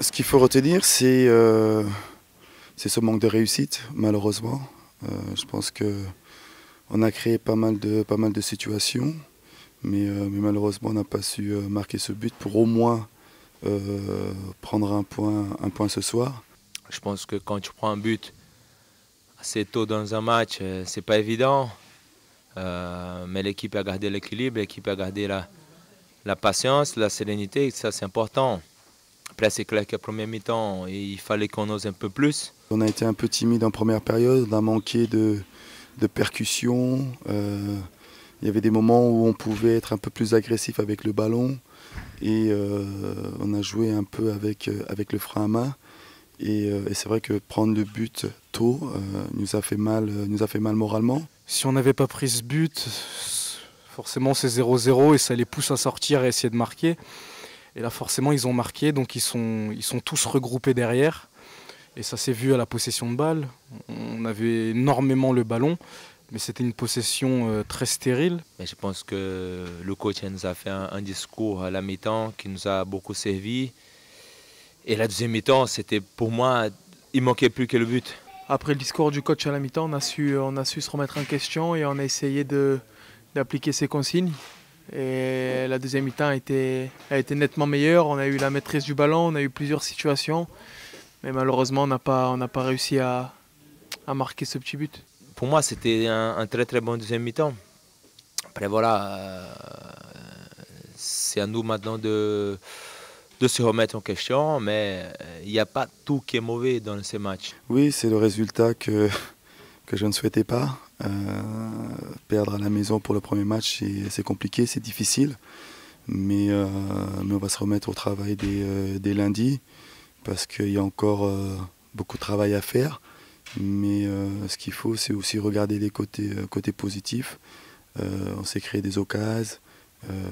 Ce qu'il faut retenir, c'est ce manque de réussite, malheureusement. Je pense qu'on a créé pas mal de situations, mais malheureusement, on n'a pas su marquer ce but pour au moins prendre un point ce soir. Je pense que quand tu prends un but assez tôt dans un match, c'est pas évident. Mais l'équipe a gardé l'équilibre, l'équipe a gardé la patience, la sérénité, et ça c'est important. Après, c'est clair qu'à première mi-temps, il fallait qu'on ose un peu plus. On a été un peu timide en première période, on a manqué de percussion. Il y avait des moments où on pouvait être un peu plus agressif avec le ballon et on a joué un peu avec le frein à main. Et c'est vrai que prendre le but tôt nous a fait mal moralement. Si on n'avait pas pris ce but, forcément c'est 0-0 et ça les pousse à sortir et essayer de marquer. Et là forcément ils ont marqué, donc ils sont tous regroupés derrière. Et ça s'est vu à la possession de balle. On avait énormément le ballon, mais c'était une possession très stérile. Mais je pense que le coach nous a fait un discours à la mi-temps qui nous a beaucoup servi. Et la deuxième mi-temps, c'était pour moi, il manquait plus que le but. Après le discours du coach à la mi-temps, on a su se remettre en question et on a essayé d'appliquer ses consignes. Et la deuxième mi-temps a été nettement meilleure. On a eu la maîtrise du ballon, on a eu plusieurs situations. Mais malheureusement, on n'a pas réussi à marquer ce petit but. Pour moi, c'était un très très bon deuxième mi-temps. Après voilà, c'est à nous maintenant de se remettre en question, mais il n'y a pas tout qui est mauvais dans ces matchs. Oui, c'est le résultat que je ne souhaitais pas. Perdre à la maison pour le premier match, c'est compliqué, c'est difficile. Mais on va se remettre au travail dès lundi parce qu'il y a encore beaucoup de travail à faire. Mais ce qu'il faut, c'est aussi regarder les côtés positifs. On s'est créé des occasions,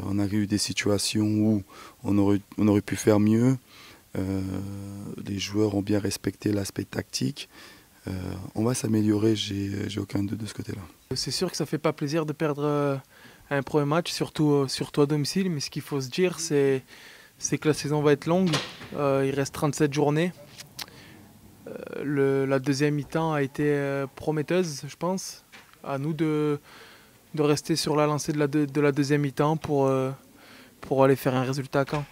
on a eu des situations où on aurait pu faire mieux. Les joueurs ont bien respecté l'aspect tactique. On va s'améliorer, j'ai aucun doute de ce côté-là. C'est sûr que ça ne fait pas plaisir de perdre un premier match, surtout à domicile, mais ce qu'il faut se dire, c'est que la saison va être longue. Il reste 37 journées. La deuxième mi-temps a été prometteuse, je pense. À nous de rester sur la lancée de la deuxième mi-temps pour aller faire un résultat à Caen.